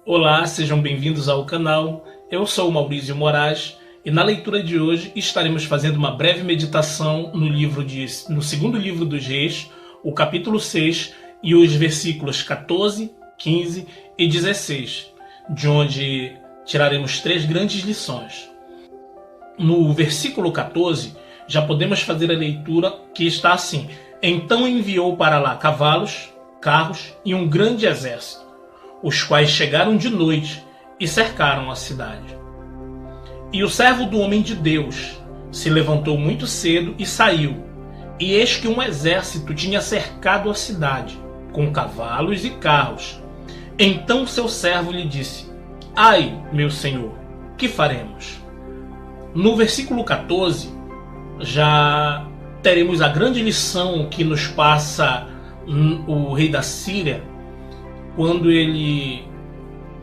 Olá, sejam bem-vindos ao canal. Eu sou o Maurício Moraes e na leitura de hoje estaremos fazendo uma breve meditação no segundo livro dos Reis, o capítulo 6 e os versículos 14, 15 e 16, de onde tiraremos 3 grandes lições. No versículo 14, já podemos fazer a leitura que está assim: Então enviou para lá cavalos, carros e um grande exército, os quais chegaram de noite e cercaram a cidade. E o servo do homem de Deus se levantou muito cedo e saiu, e eis que um exército tinha cercado a cidade, com cavalos e carros. Então seu servo lhe disse: Ai, meu senhor, que faremos? No versículo 14, já teremos a grande lição que nos passa o rei da Síria, quando ele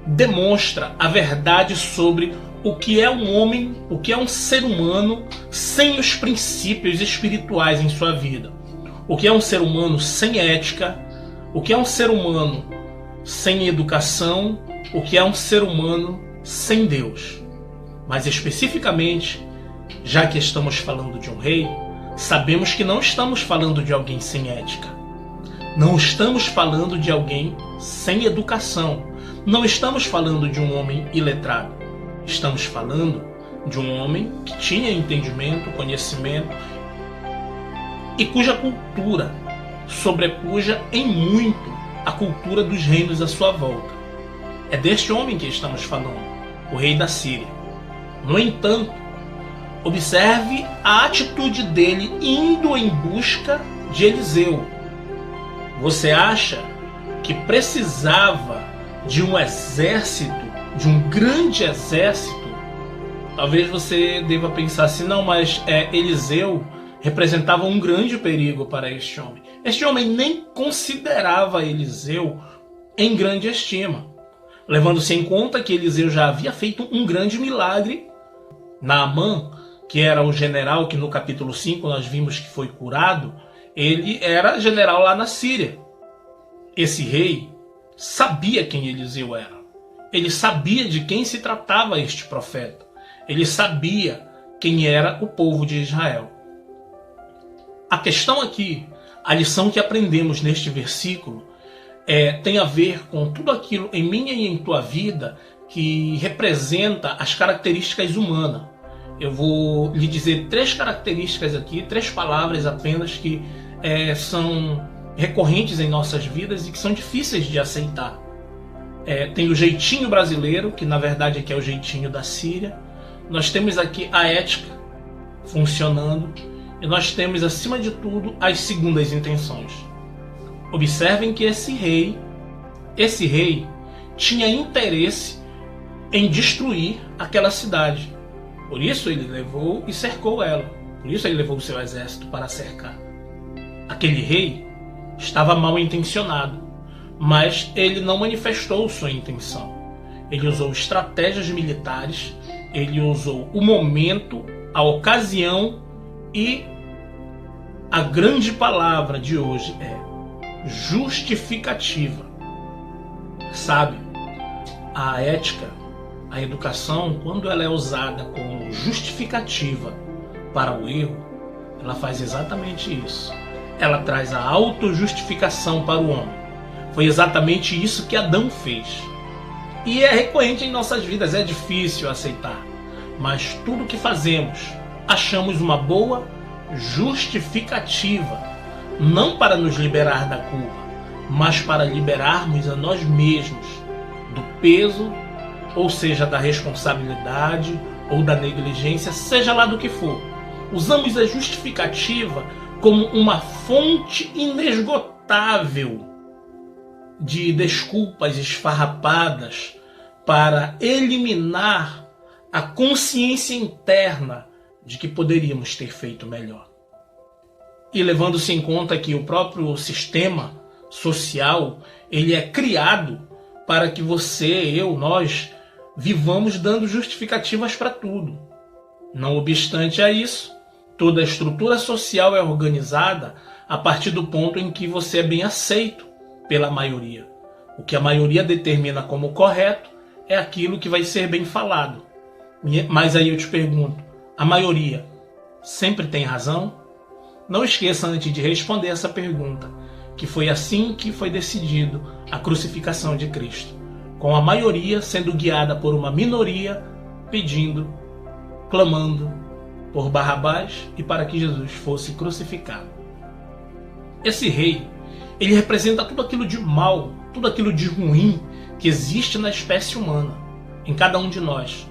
demonstra a verdade sobre o que é um homem, o que é um ser humano sem os princípios espirituais em sua vida. O que é um ser humano sem ética, o que é um ser humano sem educação, o que é um ser humano sem Deus. Mas especificamente, já que estamos falando de um rei, sabemos que não estamos falando de alguém sem ética. Não estamos falando de alguém sem educação. Não estamos falando de um homem iletrado. Estamos falando de um homem que tinha entendimento, conhecimento e cuja cultura sobrepuja em muito a cultura dos reinos à sua volta. É deste homem que estamos falando, o rei da Síria. No entanto, observe a atitude dele indo em busca de Eliseu. Você acha que precisava de um exército, de um grande exército? Talvez você deva pensar assim: não, mas Eliseu representava um grande perigo para este homem. Este homem nem considerava Eliseu em grande estima, levando-se em conta que Eliseu já havia feito um grande milagre. Naamã, que era o general que no capítulo 5 nós vimos que foi curado, ele era general lá na Síria. Esse rei sabia quem Eliseu era. Ele sabia de quem se tratava este profeta. Ele sabia quem era o povo de Israel. A questão aqui, a lição que aprendemos neste versículo, tem a ver com tudo aquilo em minha e em tua vida que representa as características humanas. Eu vou lhe dizer 3 características aqui, 3 palavras apenas que são recorrentes em nossas vidas e que são difíceis de aceitar. Tem o jeitinho brasileiro, que na verdade aqui é o jeitinho da Síria. Nós temos aqui a ética funcionando e nós temos, acima de tudo, as segundas intenções. Observem que esse rei tinha interesse em destruir aquela cidade. Por isso ele levou e cercou ela. Por isso ele levou o seu exército para cercar. Aquele rei estava mal intencionado, mas ele não manifestou sua intenção. Ele usou estratégias militares, ele usou o momento, a ocasião, e a grande palavra de hoje é justificativa. Sabe, a ética, a educação, quando ela é usada como justificativa para o erro, ela faz exatamente isso. Ela traz a autojustificação para o homem. Foi exatamente isso que Adão fez. E é recorrente em nossas vidas, é difícil aceitar. Mas tudo que fazemos, achamos uma boa justificativa. Não para nos liberar da culpa, mas para liberarmos a nós mesmos do peso, ou seja, da responsabilidade ou da negligência, seja lá do que for. Usamos a justificativa como uma fonte inesgotável de desculpas esfarrapadas para eliminar a consciência interna de que poderíamos ter feito melhor. E levando-se em conta que o próprio sistema social, ele é criado para que você, nós vivamos dando justificativas para tudo. Não obstante a isso, toda a estrutura social é organizada a partir do ponto em que você é bem aceito pela maioria. O que a maioria determina como correto é aquilo que vai ser bem falado. Mas aí eu te pergunto, a maioria sempre tem razão? Não esqueça antes de responder essa pergunta, que foi assim que foi decidido a crucificação de Cristo, com a maioria sendo guiada por uma minoria pedindo, clamando por Barrabás e para que Jesus fosse crucificado. Esse rei, ele representa tudo aquilo de mal, tudo aquilo de ruim que existe na espécie humana, em cada um de nós.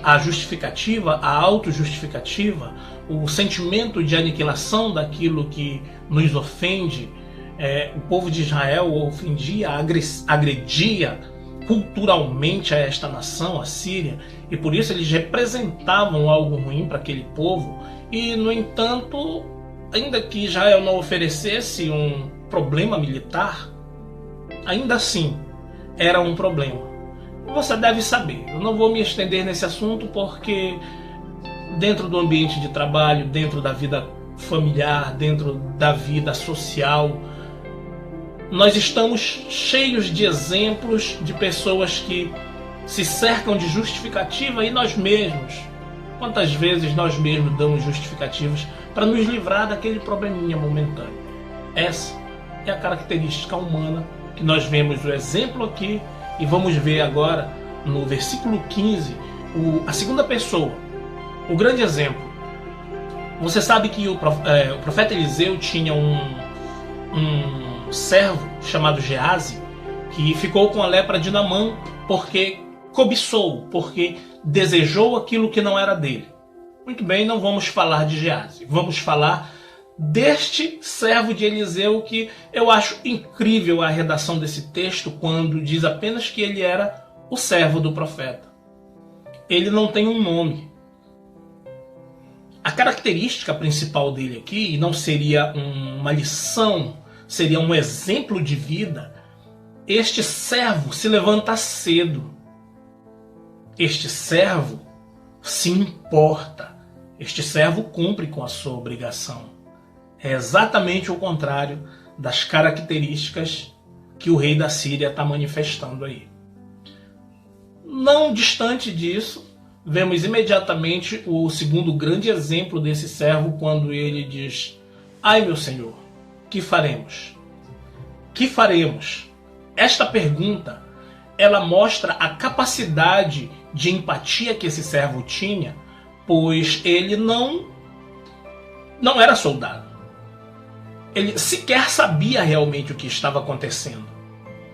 A justificativa, a autojustificativa, o sentimento de aniquilação daquilo que nos ofende. O povo de Israel ofendia, agredia culturalmente a esta nação, a Síria, e por isso eles representavam algo ruim para aquele povo. E, no entanto, ainda que Israel não oferecesse um problema militar, ainda assim era um problema. Você deve saber, eu não vou me estender nesse assunto porque dentro do ambiente de trabalho, dentro da vida familiar, dentro da vida social, nós estamos cheios de exemplos de pessoas que se cercam de justificativa, e nós mesmos, quantas vezes nós mesmos damos justificativas para nos livrar daquele probleminha momentâneo. Essa é a característica humana que nós vemos o exemplo aqui, e vamos ver agora no versículo 15 a segunda pessoa, o grande exemplo. Você sabe que o profeta Eliseu tinha um servo chamado Geazi, que ficou com a lepra de Naamã porque cobiçou, porque desejou aquilo que não era dele. Muito bem, não vamos falar de Geazi, vamos falar deste servo de Eliseu, que eu acho incrível a redação desse texto quando diz apenas que ele era o servo do profeta. Ele não tem um nome. A característica principal dele aqui, e não seria uma lição, seria um exemplo de vida, este servo se levanta cedo. Este servo se importa. Este servo cumpre com a sua obrigação. É exatamente o contrário das características que o rei da Síria está manifestando aí. Não distante disso, vemos imediatamente o segundo grande exemplo desse servo quando ele diz: "Ai, meu senhor, que faremos? Que faremos?" Esta pergunta, ela mostra a capacidade de empatia que esse servo tinha, pois ele não era soldado. Ele sequer sabia realmente o que estava acontecendo.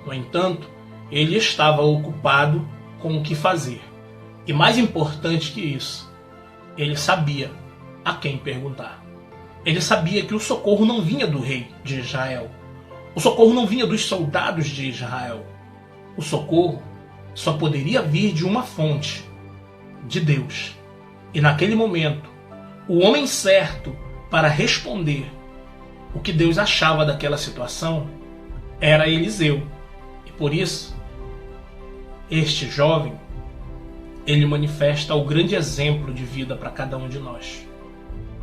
No entanto, ele estava ocupado com o que fazer. E mais importante que isso, ele sabia a quem perguntar. Ele sabia que o socorro não vinha do rei de Israel. O socorro não vinha dos soldados de Israel. O socorro só poderia vir de uma fonte, de Deus. E naquele momento, o homem certo para responder o que Deus achava daquela situação era Eliseu. E por isso, este jovem, ele manifesta o grande exemplo de vida para cada um de nós.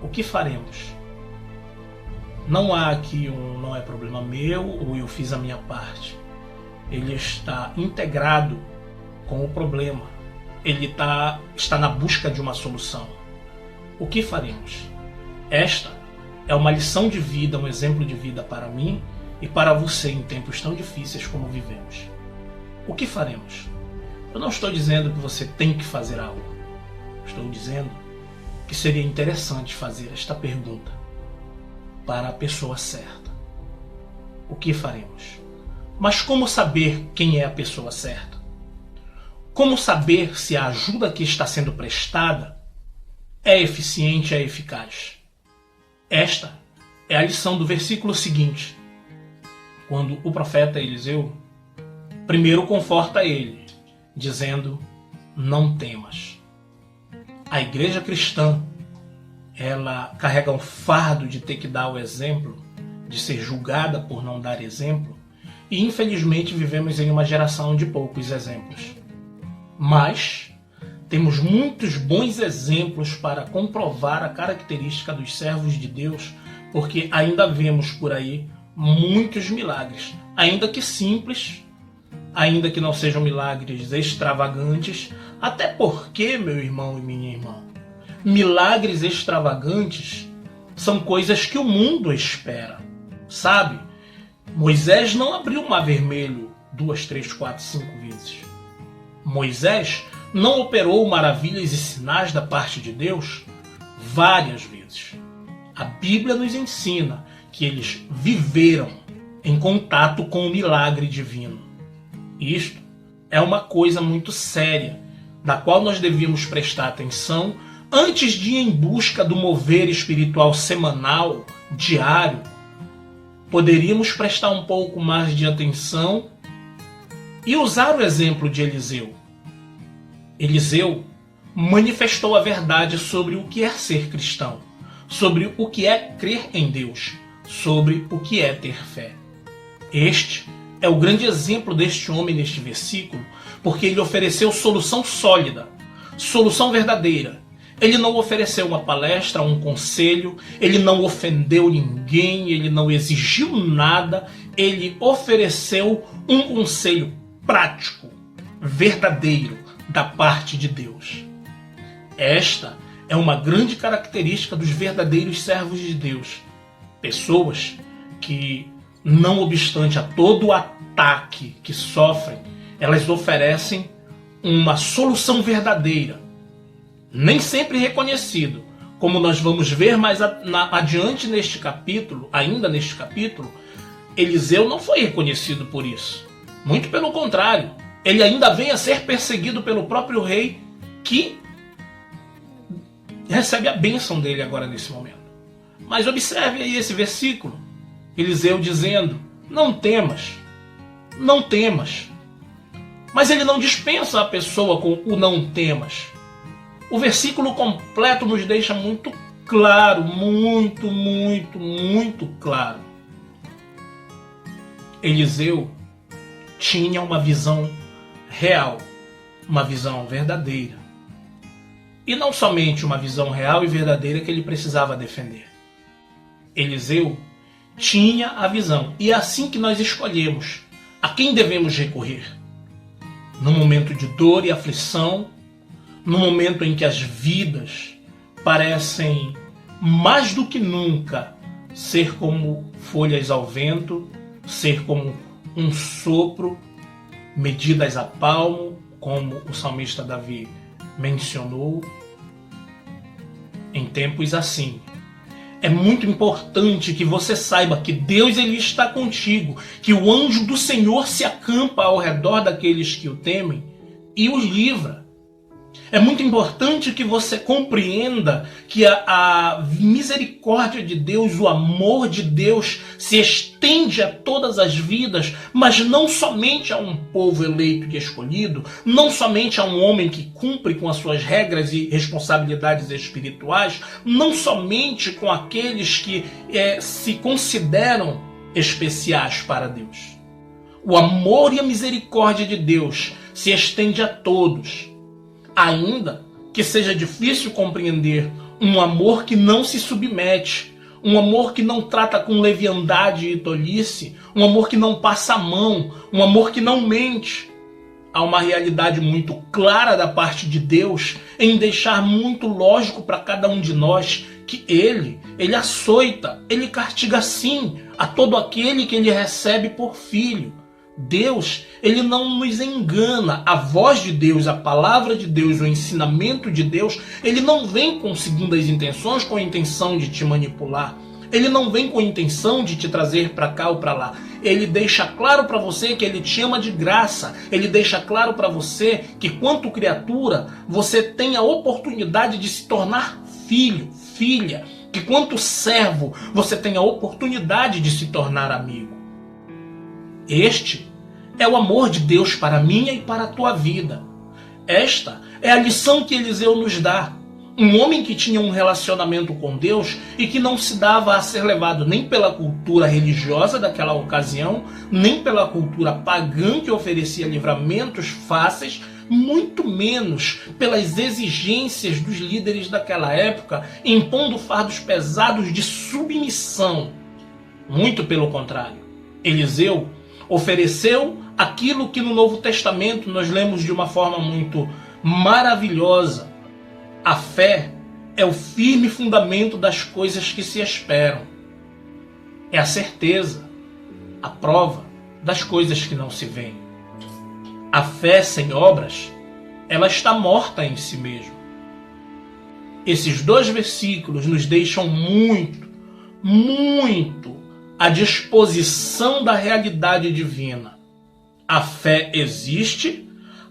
O que faremos? Não há aqui não é problema meu ou eu fiz a minha parte. Ele está integrado com o problema. Ele está na busca de uma solução. O que faremos? Esta é uma lição de vida, um exemplo de vida para mim e para você em tempos tão difíceis como vivemos. O que faremos? Eu não estou dizendo que você tem que fazer algo. Estou dizendo que seria interessante fazer esta pergunta para a pessoa certa. O que faremos? Mas como saber quem é a pessoa certa? Como saber se a ajuda que está sendo prestada é eficiente, é eficaz? Esta é a lição do versículo seguinte, quando o profeta Eliseu primeiro conforta ele, dizendo: não temas. A igreja cristã, ela carrega um fardo de ter que dar o exemplo, de ser julgada por não dar exemplo, e infelizmente vivemos em uma geração de poucos exemplos. Mas temos muitos bons exemplos para comprovar a característica dos servos de Deus, porque ainda vemos por aí muitos milagres, ainda que simples, ainda que não sejam milagres extravagantes, até porque, meu irmão e minha irmã, milagres extravagantes são coisas que o mundo espera, sabe? Moisés não abriu o mar vermelho 2, 3, 4, 5 vezes. Moisés não operou maravilhas e sinais da parte de Deus várias vezes. A Bíblia nos ensina que eles viveram em contato com o milagre divino. Isto é uma coisa muito séria, da qual nós devíamos prestar atenção antes de ir em busca do mover espiritual semanal, diário. Poderíamos prestar um pouco mais de atenção e usar o exemplo de Eliseu. Eliseu manifestou a verdade sobre o que é ser cristão, sobre o que é crer em Deus, sobre o que é ter fé. Este é o grande exemplo deste homem neste versículo, porque ele ofereceu solução sólida, solução verdadeira. Ele não ofereceu uma palestra, um conselho, ele não ofendeu ninguém, ele não exigiu nada, ele ofereceu um conselho prático, verdadeiro, da parte de Deus. Esta é uma grande característica dos verdadeiros servos de Deus. Pessoas que, não obstante a todo o ataque que sofrem, elas oferecem uma solução verdadeira, nem sempre reconhecido, como nós vamos ver mais adiante neste capítulo, ainda neste capítulo. Eliseu não foi reconhecido por isso. Muito pelo contrário, ele ainda vem a ser perseguido pelo próprio rei, que recebe a bênção dele agora nesse momento. Mas observe aí esse versículo. Eliseu dizendo: não temas, não temas. Mas ele não dispensa a pessoa com o não temas. O versículo completo nos deixa muito claro, muito claro. Eliseu tinha uma visão real, uma visão verdadeira. E não somente uma visão real e verdadeira que ele precisava defender. Eliseu tinha a visão, e é assim que nós escolhemos a quem devemos recorrer. No momento de dor e aflição, no momento em que as vidas parecem mais do que nunca ser como folhas ao vento, ser como um sopro, medidas a palmo, como o salmista Davi mencionou. Em tempos assim, é muito importante que você saiba que Deus ele está contigo, que o anjo do Senhor se acampa ao redor daqueles que o temem e os livra. É muito importante que você compreenda que a misericórdia de Deus, o amor de Deus se estende a todas as vidas, mas não somente a um povo eleito e escolhido, não somente a um homem que cumpre com as suas regras e responsabilidades espirituais, não somente com aqueles que se consideram especiais para Deus. O amor e a misericórdia de Deus se estende a todos. Ainda que seja difícil compreender um amor que não se submete, um amor que não trata com leviandade e tolice, um amor que não passa a mão, um amor que não mente. Há uma realidade muito clara da parte de Deus em deixar muito lógico para cada um de nós que Ele açoita, Ele castiga sim a todo aquele que Ele recebe por filho. Deus, ele não nos engana. A voz de Deus, a palavra de Deus, o ensinamento de Deus, ele não vem com segundas intenções, com a intenção de te manipular. Ele não vem com a intenção de te trazer para cá ou para lá. Ele deixa claro para você que ele te ama de graça. Ele deixa claro para você que, quanto criatura, você tem a oportunidade de se tornar filho, filha. Que, quanto servo, você tem a oportunidade de se tornar amigo. Este é o amor de Deus para a minha e para a tua vida. Esta é a lição que Eliseu nos dá. Um homem que tinha um relacionamento com Deus e que não se dava a ser levado nem pela cultura religiosa daquela ocasião, nem pela cultura pagã que oferecia livramentos fáceis, muito menos pelas exigências dos líderes daquela época, impondo fardos pesados de submissão. Muito pelo contrário. Eliseu ofereceu aquilo que no Novo Testamento nós lemos de uma forma muito maravilhosa. A fé é o firme fundamento das coisas que se esperam. É a certeza, a prova das coisas que não se veem. A fé sem obras, ela está morta em si mesma. Esses dois versículos nos deixam muito à disposição da realidade divina. A fé existe,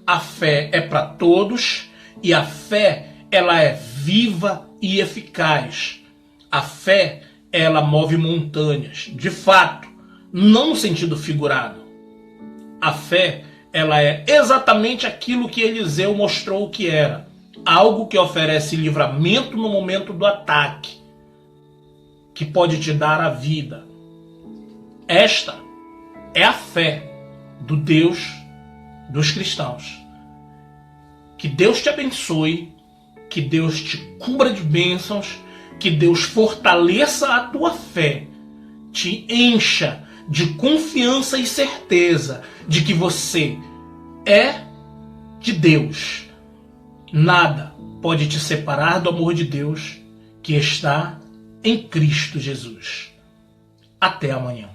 a fé é para todos e a fé ela é viva e eficaz. A fé ela move montanhas, de fato, não no sentido figurado. A fé ela é exatamente aquilo que Eliseu mostrou que era. Algo que oferece livramento no momento do ataque, que pode te dar a vida. Esta é a fé do Deus dos cristãos. Que Deus te abençoe, que Deus te cubra de bênçãos, que Deus fortaleça a tua fé, te encha de confiança e certeza de que você é de Deus. Nada pode te separar do amor de Deus que está em Cristo Jesus. Até amanhã.